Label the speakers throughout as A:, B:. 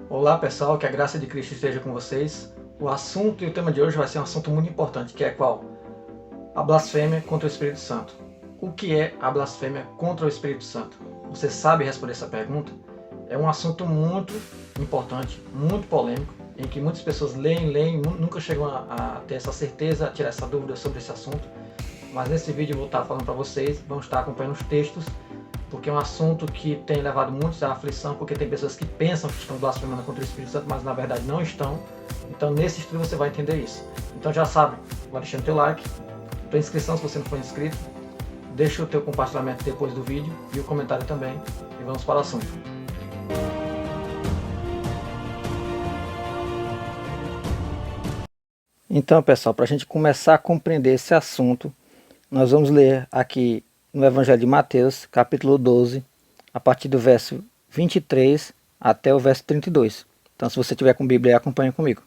A: Olá pessoal, que a graça de Cristo esteja com vocês. O assunto e o tema de hoje vai ser um assunto muito importante, que é qual? A blasfêmia contra o Espírito Santo. O que é a blasfêmia contra o Espírito Santo? Você sabe responder essa pergunta? É um assunto muito importante, muito polêmico, em que muitas pessoas leem, nunca chegam a ter essa certeza, a tirar essa dúvida sobre esse assunto. Mas nesse vídeo eu vou estar falando para vocês, vamos estar acompanhando os textos, porque é um assunto que tem levado muitos à aflição, porque tem pessoas que pensam que estão blasfemando contra o Espírito Santo, mas na verdade não estão. Então nesse estudo você vai entender isso. Então já sabe, vai deixando o teu like, tua inscrição se você não for inscrito, deixa o teu compartilhamento depois do vídeo e o comentário também, e vamos para o assunto. Então pessoal, para a gente começar a compreender esse assunto, nós vamos ler aqui no Evangelho de Mateus, capítulo 12, a partir do verso 23 até o verso 32. Então, se você tiver com Bíblia, acompanhe comigo.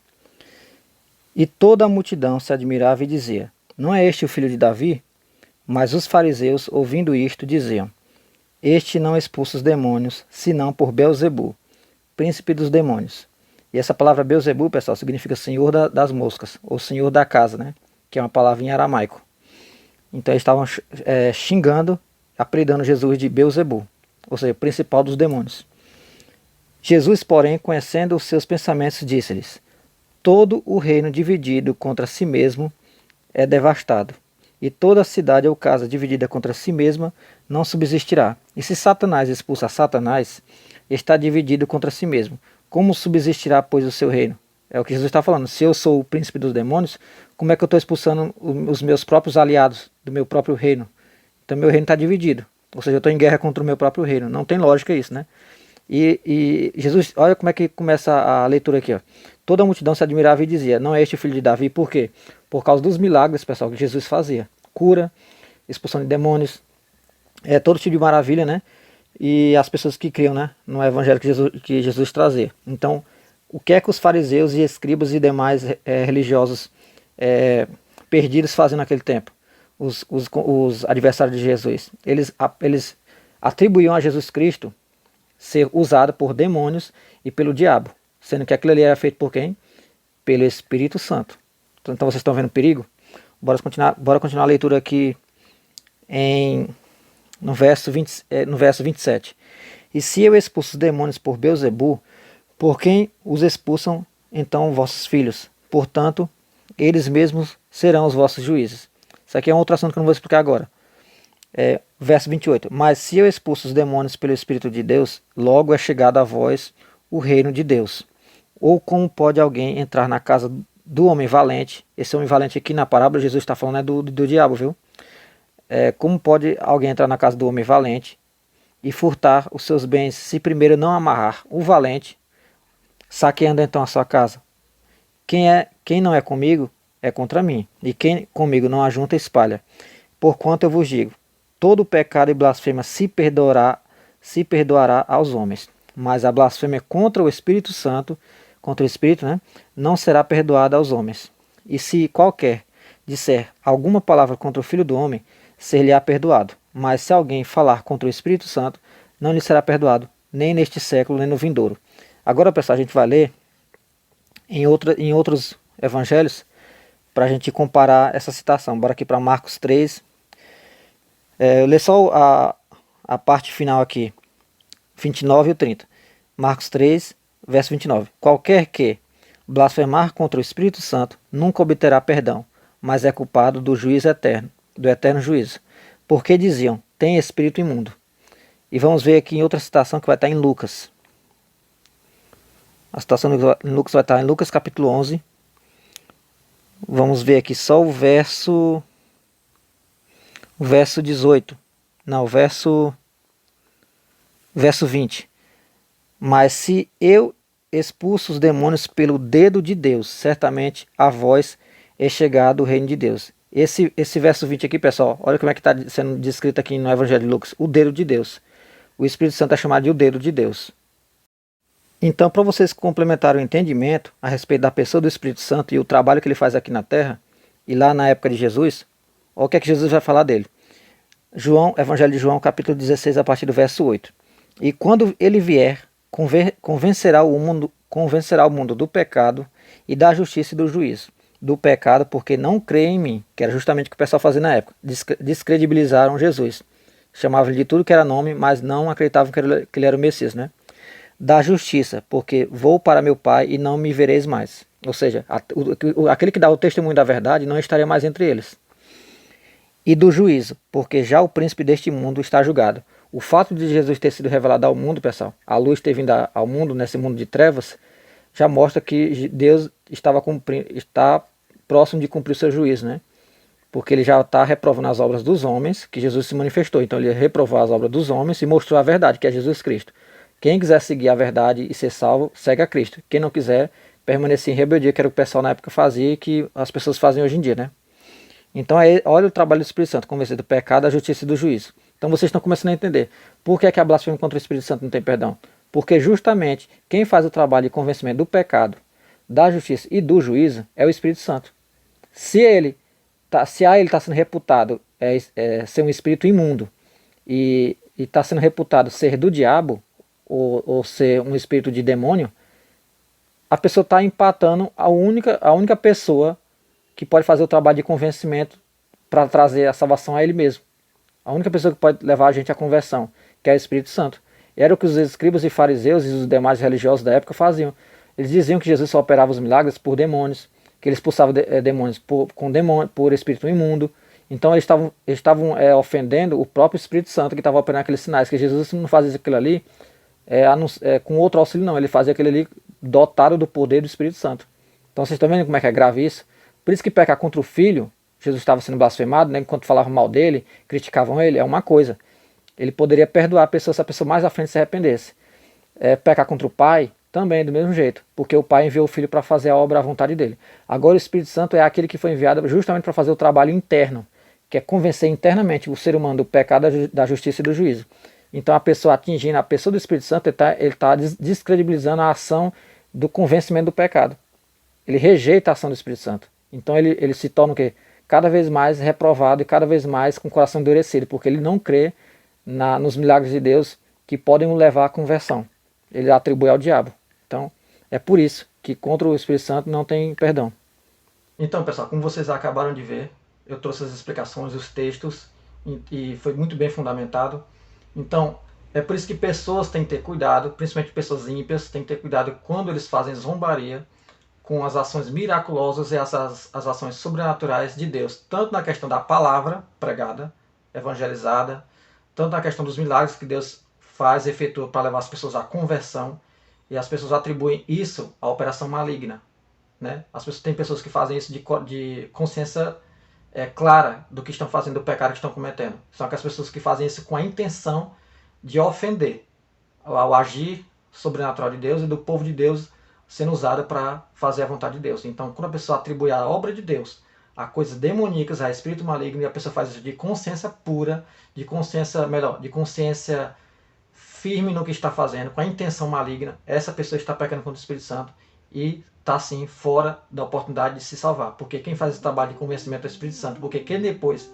A: E toda a multidão se admirava e dizia: Não é este o filho de Davi? Mas os fariseus, ouvindo isto, diziam: Este não expulsa os demônios, senão por Beelzebu, príncipe dos demônios. E essa palavra Beelzebu, pessoal, significa senhor das moscas, ou senhor da casa, né? Que é uma palavra em aramaico. Então eles estavam xingando, apelidando Jesus de Beelzebu, ou seja, principal dos demônios. Jesus, porém, conhecendo os seus pensamentos, disse-lhes: Todo o reino dividido contra si mesmo é devastado, e toda a cidade ou casa dividida contra si mesma não subsistirá. E se Satanás expulsa Satanás, está dividido contra si mesmo. Como subsistirá, pois, o seu reino? É o que Jesus está falando. Se eu sou o príncipe dos demônios, como é que eu estou expulsando os meus próprios aliados do meu próprio reino? Então meu reino está dividido. Ou seja, eu estou em guerra contra o meu próprio reino. Não tem lógica isso, né? E Jesus, olha como é que começa a leitura aqui. Ó. Toda a multidão se admirava e dizia: Não é este o filho de Davi? Por quê? Por causa dos milagres, pessoal, que Jesus fazia. Cura, expulsão de demônios, todo tipo de maravilha, né? E as pessoas que criam, né, no evangelho que Jesus trazia. Então, o que é que os fariseus e escribas e demais religiosos perdidos faziam naquele tempo? Os adversários de Jesus. Eles atribuíam a Jesus Cristo ser usado por demônios e pelo diabo, sendo que aquilo ali era feito por quem? Pelo Espírito Santo. Então vocês estão vendo o perigo? Bora continuar a leitura aqui no verso 27. E se eu expulso os demônios por Beelzebu, por quem os expulsam então vossos filhos? Portanto, eles mesmos serão os vossos juízes. Isso aqui é um outro assunto que eu não vou explicar agora. Verso 28. Mas se eu expulso os demônios pelo Espírito de Deus, logo é chegado a vós o reino de Deus. Ou como pode alguém entrar na casa do homem valente? Esse homem valente aqui na parábola, Jesus está falando do diabo, viu? Como pode alguém entrar na casa do homem valente e furtar os seus bens, se primeiro não amarrar o valente, saqueando então a sua casa? Quem não é comigo, é contra mim, e quem comigo não ajunta, espalha. Porquanto eu vos digo, todo pecado e blasfêmia se perdoará aos homens, mas a blasfêmia contra o Espírito Santo, contra o Espírito, né, não será perdoada aos homens. E se qualquer disser alguma palavra contra o Filho do Homem, ser-lhe-á perdoado. Mas se alguém falar contra o Espírito Santo, não lhe será perdoado, nem neste século, nem no vindouro. Agora, pessoal, a gente vai ler em outros evangelhos para a gente comparar essa citação. Bora aqui para Marcos 3. Eu ler só a parte final aqui, 29 e 30. Marcos 3, verso 29. Qualquer que blasfemar contra o Espírito Santo nunca obterá perdão, mas é culpado do juízo eterno, do eterno juízo. Porque diziam: tem espírito imundo. E vamos ver aqui em outra citação que vai estar em Lucas. A citação em Lucas vai estar em Lucas capítulo 11. Vamos ver aqui só o verso 18. Não, o verso 20. Mas se eu expulso os demônios pelo dedo de Deus, certamente a vós é chegado o reino de Deus. Esse verso 20 aqui, pessoal, olha como é que está sendo descrito aqui no Evangelho de Lucas. O dedo de Deus. O Espírito Santo é chamado de o dedo de Deus. Então, para vocês complementarem o entendimento a respeito da pessoa do Espírito Santo e o trabalho que ele faz aqui na Terra, e lá na época de Jesus, olha o que é que Jesus vai falar dele. Evangelho de João, capítulo 16, a partir do verso 8. E quando ele vier, convencerá o mundo do pecado e da justiça e do juízo. Do pecado, porque não crê em mim, que era justamente o que o pessoal fazia na época. Descredibilizaram Jesus. Chamavam de tudo que era nome, mas não acreditavam que ele era o Messias, né? Da justiça, porque vou para meu Pai e não me vereis mais. Ou seja, aquele que dá o testemunho da verdade não estaria mais entre eles. E do juízo, porque já o príncipe deste mundo está julgado. O fato de Jesus ter sido revelado ao mundo, pessoal, a luz ter vindo ao mundo, nesse mundo de trevas, já mostra que Deus está próximo de cumprir o seu juízo, né? Porque ele já está reprovando as obras dos homens, que Jesus se manifestou. Então ele reprovou as obras dos homens e mostrou a verdade, que é Jesus Cristo. Quem quiser seguir a verdade e ser salvo, segue a Cristo. Quem não quiser, permanecer em rebeldia, que era o que o pessoal na época fazia e que as pessoas fazem hoje em dia, né? Então olha o trabalho do Espírito Santo, convencer do pecado, da justiça e do juízo. Então vocês estão começando a entender por que é que a blasfêmia contra o Espírito Santo não tem perdão. Porque justamente quem faz o trabalho de convencimento do pecado, da justiça e do juízo é o Espírito Santo. Se ele está sendo reputado ser um espírito imundo e está sendo reputado ser do diabo ou ser um espírito de demônio, a pessoa está empatando a única pessoa que pode fazer o trabalho de convencimento para trazer a salvação a ele mesmo. A única pessoa que pode levar a gente à conversão, que é o Espírito Santo. Era o que os escribas e fariseus e os demais religiosos da época faziam. Eles diziam que Jesus só operava os milagres por demônios, que ele expulsava demônios por espírito imundo. Então eles estavam ofendendo o próprio Espírito Santo que estava operando aqueles sinais, que Jesus não fazia aquilo ali com outro auxílio não, ele fazia aquilo ali dotado do poder do Espírito Santo. Então vocês estão vendo como é que é grave isso? Por isso que pecar contra o Filho, Jesus estava sendo blasfemado, né, enquanto falavam mal dele, criticavam ele, é uma coisa. Ele poderia perdoar a pessoa se a pessoa mais à frente se arrependesse. Pecar contra o Pai, também do mesmo jeito, porque o Pai enviou o Filho para fazer a obra à vontade dele. Agora o Espírito Santo é aquele que foi enviado justamente para fazer o trabalho interno, que é convencer internamente o ser humano do pecado, da justiça e do juízo. Então a pessoa atingindo a pessoa do Espírito Santo, ele está descredibilizando a ação do convencimento do pecado. Ele rejeita a ação do Espírito Santo. Então ele se torna o quê? Cada vez mais reprovado e cada vez mais com o coração endurecido, porque ele não crê nos milagres de Deus que podem o levar à conversão. Ele atribui ao diabo. Então é por isso que contra o Espírito Santo não tem perdão. Então pessoal, como vocês acabaram de ver, eu trouxe as explicações, os textos, e foi muito bem fundamentado. Então é por isso que pessoas têm que ter cuidado, principalmente pessoas ímpias, têm que ter cuidado quando eles fazem zombaria com as ações miraculosas e as ações sobrenaturais de Deus, tanto na questão da palavra pregada, evangelizada, tanto na questão dos milagres que Deus faz e efetua para levar as pessoas à conversão, e as pessoas atribuem isso à operação maligna. Né? Tem pessoas que fazem isso de consciência clara do que estão fazendo, do pecado que estão cometendo. São aquelas pessoas que fazem isso com a intenção de ofender ao agir sobrenatural de Deus e do povo de Deus sendo usada para fazer a vontade de Deus. Então, quando a pessoa atribui a obra de Deus a coisas demoníacas, a espírito maligno, e a pessoa faz isso de consciência pura, de consciência firme no que está fazendo, com a intenção maligna, essa pessoa está pecando contra o Espírito Santo e está, sim, fora da oportunidade de se salvar. Porque quem faz esse trabalho de convencimento é o Espírito Santo. Porque quem depois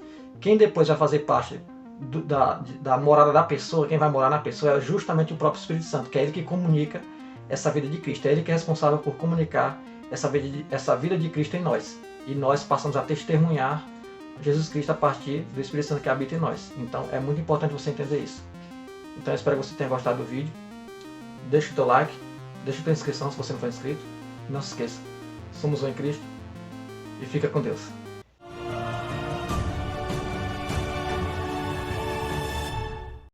A: vai fazer parte da morada da pessoa, quem vai morar na pessoa é justamente o próprio Espírito Santo, que é ele que comunica essa vida de Cristo. É ele que é responsável por comunicar essa vida de Cristo em nós. E nós passamos a testemunhar Jesus Cristo a partir do Espírito Santo que habita em nós. Então é muito importante você entender isso. Então eu espero que você tenha gostado do vídeo. Deixa o teu like, deixa a tua inscrição se você não for inscrito. Não se esqueça, somos um em Cristo e fica com Deus.